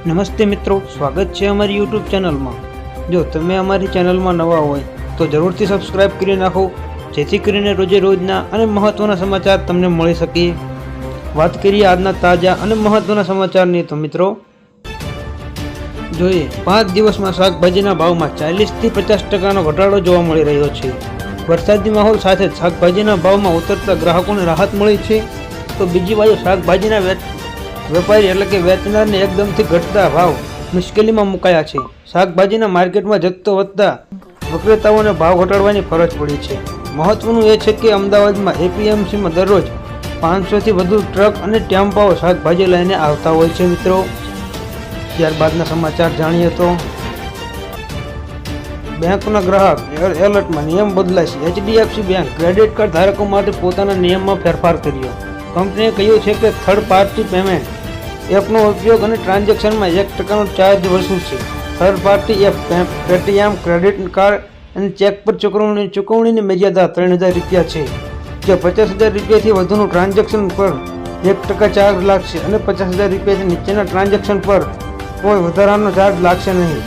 નમસ્તે મિત્રો, સ્વાગત છે અમારી યુટ્યુબ ચેનલમાં। જો તમે અમારી ચેનલમાં નવા હોય તો જરૂરથી સબસ્ક્રાઇબ કરી નાખો, જેથી કરીને રોજે રોજના અને મહત્વના સમાચાર તમને મળી શકે। વાત કરીએ આજના તાજા અને મહત્વના સમાચારની તો મિત્રો જોઈએ 5 દિવસમાં શાકભાજીના ભાવમાં 40 થી 50% ઘટાડો જોવા મળી રહ્યો છે। વરસાદી માહોલ સાથે શાકભાજીના ભાવમાં ઉતરતા ગ્રાહકોને રાહત મળી છે, તો બીજી બાજુ શાકભાજીના વેપારી એટલે કે વેચનારને એકદમથી ઘટતા ભાવ મુશ્કેલીમાં મુકાયા છે। શાકભાજીના માર્કેટમાં જથ્થો વધતા વિક્રેતાઓને ભાવ ઘટાડવાની ફરજ પડી છે। મહત્વનું એ છે કે અમદાવાદમાં એપીએમસીમાં દરરોજ 500થી વધુ ટ્રક અને ટેમ્પાઓ શાકભાજી લઈને આવતા હોય છે મિત્રો। ત્યારબાદના સમાચાર જાણીએ તો બેંકના ગ્રાહક એલર્ટમાં નિયમ બદલાય છે। એચડીએફસી બેંક ક્રેડિટ કાર્ડ ધારકો માટે પોતાના નિયમમાં ફેરફાર કર્યો। કંપનીએ કહ્યું છે કે થર્ડ પાર્ટી પેમેન્ટ એપનો ઉપયોગ અને ટ્રાન્ઝેક્શનમાં 1%નો ચાર્જ વસૂલશે। Third party app Paytm credit card અને ચેક પર ચૂકવણીની મર્યાદા 3000 રૂપિયા છે, જે 50000 રૂપિયાથી વધુનું ટ્રાન્ઝેક્શન પર 1% ચાર્જ લાગશે અને 50000 રૂપિયાથી નીચેના ટ્રાન્ઝેક્શન પર કોઈ વધારાનો ચાર્જ લાગશે નહીં।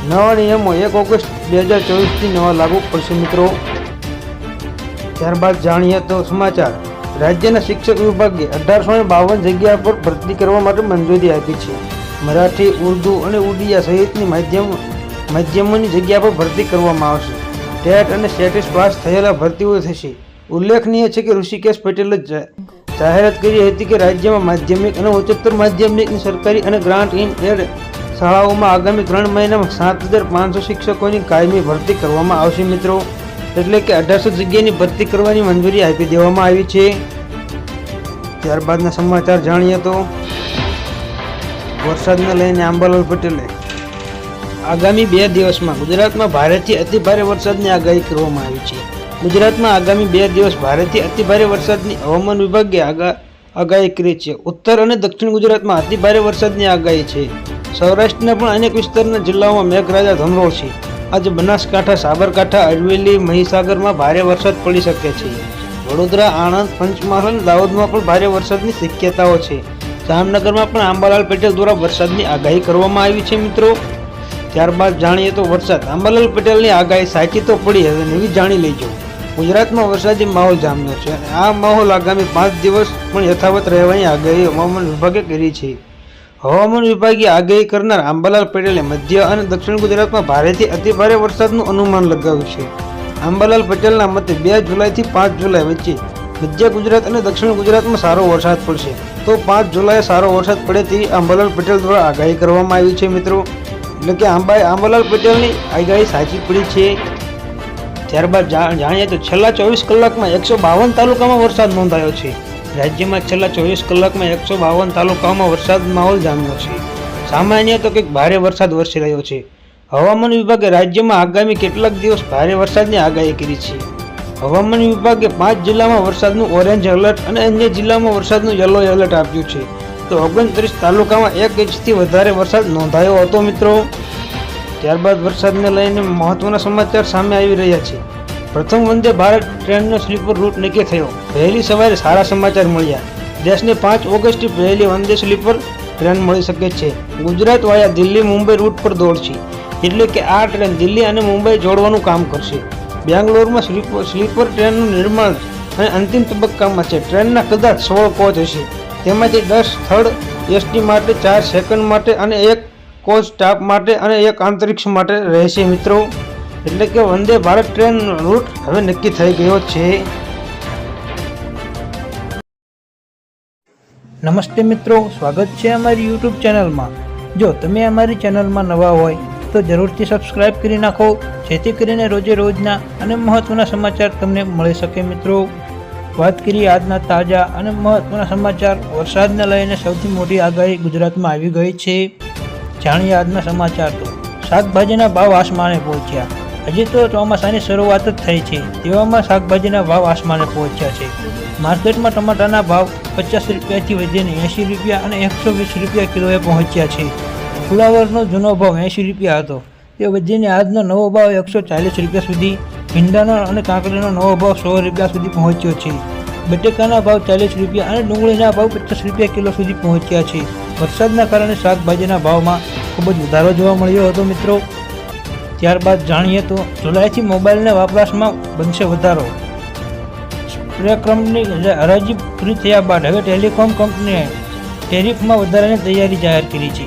નવા નિયમો 1 ઓગસ્ટ 2024થી નવા લાગુ પડશે મિત્રો। ત્યારબાદ જાણીએ તો સમાચાર રાજ્યના શિક્ષક વિભાગે 1852 જગ્યા પર ભરતી કરવા માટે મંજૂરી આપી છે। મરાઠી, ઉર્દુ અને ઉડિયા સહિતની માધ્યમોની જગ્યા પર ભરતી કરવામાં આવશે। ટેટ અને સેટેટ પાસ થયેલા ભરતીઓ થશે। ઉલ્લેખનીય છે કે ઋષિકેશ પટેલે જાહેરાત કરી હતી કે રાજ્યમાં માધ્યમિક અને ઉચ્ચતર માધ્યમિકની સરકારી અને ગ્રાન્ટ ઇન એડ શાળાઓમાં આગામી 3 મહિનામાં 7500 શિક્ષકોની કાયમી ભરતી કરવામાં આવશે મિત્રો। એટલે કે 1800 જગ્યાની ભરતી કરવાની મંજૂરી આપી દેવામાં આવી છે। ત્યારબાદના સમાચાર જાણીએ તો વરસાદને લઈને અંબાલાલ પટેલે આગામી 2 દિવસમાં ગુજરાતમાં ભારેથી અતિભારે વરસાદની આગાહી કરવામાં આવી છે। ગુજરાતમાં આગામી 2 દિવસ ભારેથી અતિભારે વરસાદની હવામાન વિભાગે આગાહી કરી છે। ઉત્તર અને દક્ષિણ ગુજરાતમાં અતિભારે વરસાદની આગાહી છે। સૌરાષ્ટ્રના પણ અનેક વિસ્તારના જિલ્લાઓમાં મેઘરાજા ધમરોળ છે। આજે બનાસકાંઠા, સાબરકાંઠા, અરવલ્લી, મહીસાગરમાં ભારે વરસાદ પડી શકે છે। વડોદરા, આણંદ, પંચમહાલ અને દાહોદમાં પણ ભારે વરસાદની શક્યતાઓ છે। જામનગરમાં પણ અંબાલાલ પટેલ દ્વારા વરસાદની આગાહી કરવામાં આવી છે મિત્રો। ત્યારબાદ જાણીએ તો વરસાદ અંબાલાલ પટેલની આગાહી સાચી તો પડી, હવે નવી જાણી લેજો। ગુજરાતમાં વરસાદી માહોલ જામ્યો છે અને આ માહોલ આગામી 5 દિવસ પણ યથાવત રહેવાની આગાહી હવામાન વિભાગે કરી છે। હવામાન વિભાગે આગાહી કરનાર અંબાલાલ પટેલે મધ્ય અને દક્ષિણ ગુજરાતમાં ભારેથી અતિભારે વરસાદનું અનુમાન લગાવ્યું છે। અંબાલાલ પટેલના મતે 2 જુલાઈથી 5 જુલાઈ વચ્ચે મધ્ય ગુજરાત અને દક્ષિણ ગુજરાતમાં સારો વરસાદ પડશે, તો 5 જુલાઈએ સારો વરસાદ પડે તેવી અંબાલાલ પટેલ દ્વારા આગાહી કરવામાં આવી છે મિત્રો। એટલે કે અંબાલાલ પટેલની આગાહી સાચી પડી છે। ત્યારબાદ જાણીએ તો છેલ્લા 24 કલાકમાં 152 તાલુકામાં વરસાદ નોંધાયો છે। રાજ્યમાં છેલ્લા 24 કલાકમાં 152 તાલુકાઓમાં વરસાદ માહોલ જામ્યો છે। સામાન્ય તો કંઈક ભારે વરસાદ વરસી રહ્યો છે। હવામાન વિભાગે રાજ્યમાં આગામી કેટલાક દિવસ ભારે વરસાદની આગાહી કરી છે। હવામાન વિભાગે 5 જિલ્લામાં વરસાદનું ઓરેન્જ એલર્ટ અને અન્ય જિલ્લામાં વરસાદનું યલો એલર્ટ આપ્યું છે, તો 29 તાલુકામાં 1 ઇંચથી વધારે વરસાદ નોંધાયો હતો મિત્રો। ત્યારબાદ વરસાદને લઈને મહત્વના સમાચાર સામે આવી રહ્યા છે। પ્રથમ વંદે ભારત ટ્રેનનો સ્લીપર રૂટ નક્કી થયો। વહેલી સવારે સારા સમાચાર મળ્યા। દેશને 5 ઓગસ્ટથી પહેલી વંદે સ્લીપર ટ્રેન મળી શકે છે। ગુજરાત વાયા દિલ્હી મુંબઈ રૂટ પર દોડશે, એટલે કે આ ટ્રેન દિલ્હી અને મુંબઈ જોડવાનું કામ કરશે। બેંગ્લોરમાં સ્લીપર ટ્રેનનું નિર્માણ અને અંતિમ તબક્કામાં છે। ટ્રેનના કદાચ 16 કોચ હશે, તેમાંથી 10 થર્ડ એસટી માટે, 4 સેકન્ડ માટે અને 1 કોચ સ્ટાફ માટે અને 1 અંતરિક્ષ માટે રહેશે મિત્રો। એટલે કે વંદે ભારત ટ્રેન રૂટ હવે નક્કી થઈ ગયો છે। નમસ્તે મિત્રો, સ્વાગત છે અમારી યુટ્યુબ ચેનલમાં। જો તમે અમારી ચેનલમાં નવા હોય તો જરૂરથી સબસ્ક્રાઇબ કરી નાખો, જેથી કરીને રોજે રોજના અને મહત્વના સમાચાર તમને મળી શકે મિત્રો। વાત કરીએ આજના તાજા અને મહત્વના સમાચાર। વરસાદને લઈને સૌથી મોટી આગાહી ગુજરાતમાં આવી ગઈ છે। જાણીએ આજના સમાચાર તો શાકભાજીના ભાવ આસમાને પહોંચ્યા। હજી તો ચોમાસાની શરૂઆત જ થઈ છે, તેવામાં શાકભાજીના ભાવ આસમાને પહોંચ્યા છે। માર્કેટમાં ટમાટાના ભાવ 50 રૂપિયાથી વધીને 80 રૂપિયા અને 120 રૂપિયા કિલોએ પહોંચ્યા છે। ફુલાવરનો જૂનો ભાવ 80 રૂપિયા હતો, તે વધીને આજનો નવો ભાવ 140 રૂપિયા સુધી। ભીંડાનો અને કાંકરીનો નવો ભાવ 100 રૂપિયા સુધી પહોંચ્યો છે। બટેકાના ભાવ 40 રૂપિયા અને ડુંગળીના ભાવ 50 રૂપિયા કિલો સુધી પહોંચ્યા છે। વરસાદના કારણે શાકભાજીના ભાવમાં ખૂબ જ વધારો જોવા મળ્યો હતો મિત્રો. ત્યારબાદ જાણીએ તો જુલાઈથી મોબાઈલના વપરાશમાં બનશે વધારો. સ્પ્રે કંપની હરાજી પૂરી થયા બાદ હવે ટેલિકોમ કંપનીએ ટેરિફમાં વધારાની તૈયારી જાહેર કરી છે.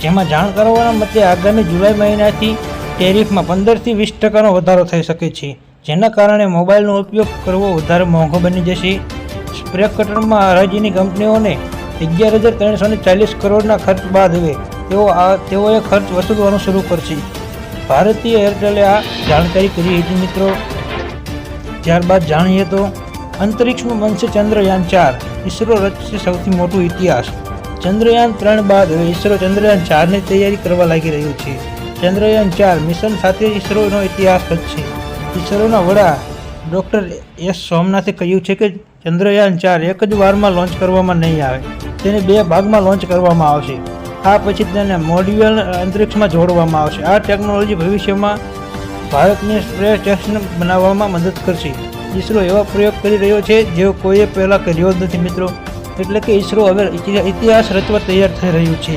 જેમાં જાણ કરવાના મતે આગામી જુલાઈ મહિનાથી ટેરિફમાં 15 થી 20% વધારો થઈ શકે છે, જેના કારણે મોબાઈલનો ઉપયોગ કરવો વધારે મોંઘો બની જશે. સ્પ્રે કટરમાં હરાજીની કંપનીઓને 11,340 કરોડના ખર્ચ બાદ હવે તેઓએ ખર્ચ વસૂલવાનું શરૂ કરશે. ભારતીય એરટેલે આ જાણકારી કરી હતી મિત્રો. ત્યારબાદ જાણીએ તો અંતરિક્ષમાં બનશે ચંદ્રયાન 4, ઇસરો રચશે સૌથી મોટું ઇતિહાસ. ચંદ્રયાન 3 બાદ હવે ઇસરો ચંદ્રયાન 4ની તૈયારી કરવા લાગી રહ્યું છે. ચંદ્રયાન 4 મિશન સાથે ઇસરોનો ઇતિહાસ રચશે. ઇસરોના વડા ડૉક્ટર એસ સોમનાથે કહ્યું છે કે ચંદ્રયાન 4 એક જ વારમાં લોન્ચ કરવામાં નહીં આવે, તેને 2 ભાગમાં લોન્ચ કરવામાં આવશે. આ પછી તેને મોડ્યુલ અંતરિક્ષમાં જોડવામાં આવશે. આ ટેકનોલોજી ભવિષ્યમાં ભારતને સ્પેસ સ્ટેશન બનાવવામાં મદદ કરશે. ઇસરો એવા પ્રયોગ કરી રહ્યો છે જેઓ કોઈએ પહેલાં કર્યો જ નથી મિત્રો. એટલે કે ઇસરો હવે ઇતિહાસ રચવા તૈયાર થઈ રહ્યું છે.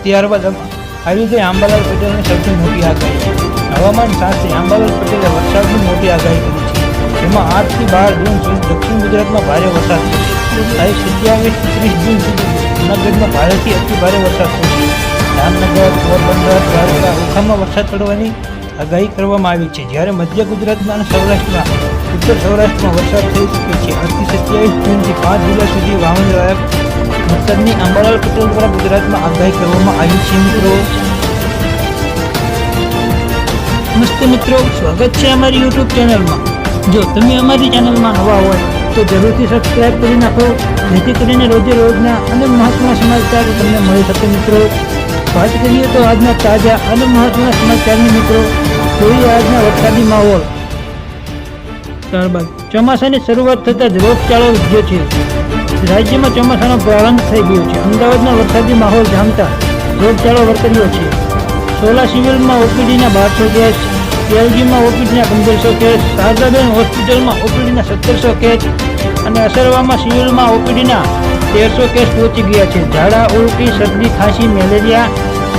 ત્યારબાદ આવી ગઈ અંબાલાલ પટેલની સૌથી મોટી આગાહી. હવામાન શાસ્ત્રી અંબાલાલ પટેલે વરસાદની મોટી આગાહી કરી છે. જેમાં 8 થી 12 જૂન સુધી દક્ષિણ ગુજરાતમાં ભારે વરસાદ થશે. તારીખ 27-30 જૂન સુધી જૂનાગઢમાં ભારેથી અતિ ભારે વરસાદ થશે. જામનગર, પોરબંદર, દ્વારકા, ઓખામાં વરસાદ પડવાની આગાહી કરવામાં આવી છે. જ્યારે મધ્ય ગુજરાતમાં અને ઉત્તર સૌરાષ્ટ્રમાં વરસાદ થઈ શકે છે. આજથી 27 જૂનથી 5 જુલાઈ સુધી વાવણી લાયક વરસાદની અંબાલાલ પટેલ દ્વારા ગુજરાતમાં આગાહી કરવામાં આવી છે મિત્રો. નમસ્તે મિત્રો, સ્વાગત છે અમારી યુટ્યુબ ચેનલમાં. જો તમે અમારી ચેનલમાં નવા હોય તો જરૂરથી સબસ્ક્રાઇબ કરી નાખો, જેથી કરીને રોજે રોજના અને મહત્વના સમાચાર તમને મળી શકે મિત્રો. વાત કરીએ તો આજના તાજા અને મહત્વના સમાચારની મિત્રો. જોઈએ આજના વરસાદી માહોલ. ત્યારબાદ ચોમાસાની શરૂઆત થતાં જ રોગચાળો વધ્યો છે. રાજ્યમાં ચોમાસાનો પ્રારંભ થઈ ગયો છે. અમદાવાદમાં વરસાદી માહોલ જામતા રોગચાળો વર્તાયો છે. સોલા સિવિલમાં ઓપીડીના 1200 કેસ, એલજીમાં ઓપીડીના 1500 કેસ, શારદાબેન હોસ્પિટલમાં ઓપીડીના 1700 કેસ અને અસરવામાં સિવિલમાં ઓપીડીના 1300 કેસ પહોંચી ગયા છે. ઝાડા, ઉલટી, શરદી, ખાંસી, મેલેરિયા,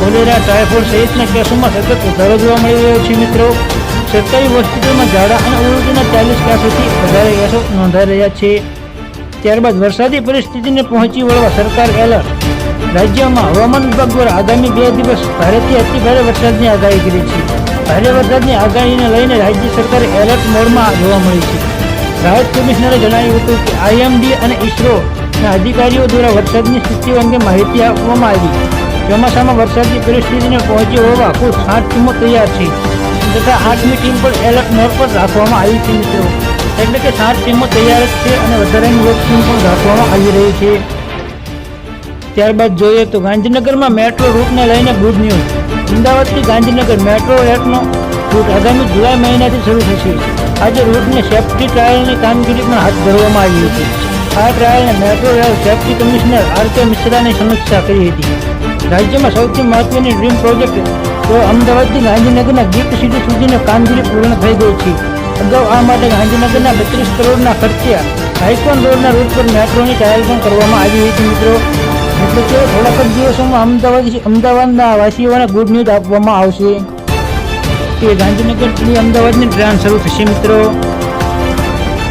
કોલેરા, ટાઇફોઇડ સહિતના કેસોમાં સતત વધારો જોવા મળી રહ્યો છે મિત્રો. સરકારી હોસ્પિટલમાં ઝાડા અને ઉલટીના 40 કેસોથી વધારે કેસો નોંધાઈ રહ્યા છે. ત્યારબાદ વરસાદી પરિસ્થિતિને પહોંચી વળવા સરકાર એલર્ટ. રાજ્યમાં હવામાન વિભાગ દ્વારા આગામી 2 દિવસ ભારેથી અતિભારે વરસાદની આગાહી કરી છે. ભારે વરસાદની આગાહીને લઈને રાજ્ય સરકાર એલર્ટ મોડમાં જોવા મળી છે. રાહત કમિશનરે જણાવ્યું હતું કે આઈએમડી અને ઇસરોના અધિકારીઓ દ્વારા વરસાદની સ્થિતિ અંગે માહિતી આપવામાં આવી. ચોમાસામાં વરસાદની પરિસ્થિતિને પહોંચી વળવા કુલ 7 ટીમો તૈયાર છે તથા 8મી ટીમ પર એલર્ટ મોડ પર રાખવામાં આવી છે મિત્રો. એટલે કે 7 ટીમો તૈયાર જ છે અને વધારાની એક ટીમ પણ રાખવામાં આવી રહી છે. ત્યારબાદ જોઈએ તો ગાંધીનગરમાં મેટ્રો રૂટને લઈને ગુડ ન્યૂઝ. અમદાવાદથી ગાંધીનગર મેટ્રો રેટનો રૂટ આગામી જુલાઈ મહિનાથી શરૂ થશે. આજે રૂટની સેફ્ટી ટ્રાયલની કામગીરી પણ હાથ ધરવામાં આવી હતી. આ ટ્રાયલને metro rail safety commissioner R K. મિશ્રાની સમીક્ષા કરી હતી. રાજ્યમાં સૌથી મહત્વની ડ્રીમ પ્રોજેક્ટ તો અમદાવાદથી ગાંધીનગરના ગિફ્ટ સિટી સુધીની કામગીરી પૂર્ણ થઈ ગઈ છે. અગાઉ આ માટે ગાંધીનગરના 32 કરોડના ખર્ચે આઇકોન રોડના રૂટ પર મેટ્રોની ટ્રાયલ પણ કરવામાં આવી હતી મિત્રો. એટલે કે થોડાક જ દિવસોમાં અમદાવાદના વાસીઓને ગુડ ન્યૂઝ આપવામાં આવશે કે ગાંધીનગરથી અમદાવાદની ટ્રેન શરૂ થશે મિત્રો.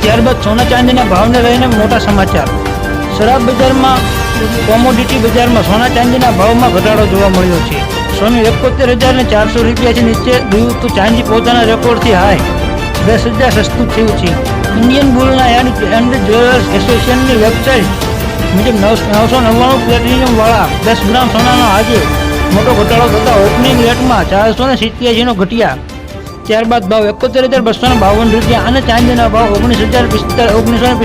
ત્યારબાદ સોના ચાંદીના ભાવને લઈને મોટા સમાચાર. શરાબ બજારમાં કોમોડિટી બજારમાં સોના ચાંદીના ભાવમાં ઘટાડો જોવા મળ્યો છે. સોનું 71,400 રૂપિયાથી નીચે ગયું તો ચાંદી પોતાના રેકોર્ડથી હાઈ 10,000 સસ્તું થયું છે. ઇન્ડિયન બુલના એન્ડ જ્વેલર્સ એસોસિએશનની વેબસાઇટ મુજબ 999 પ્લેટિનિયમવાળા 10 ગ્રામ સોનાનો આજે મોટો ઘટાડો થતાં ઓપનિંગ રેટમાં 487નો ઘટ્યા. ત્યારબાદ ભાવ 71,252 રૂપિયા અને ચાંદીના ભાવ 19,045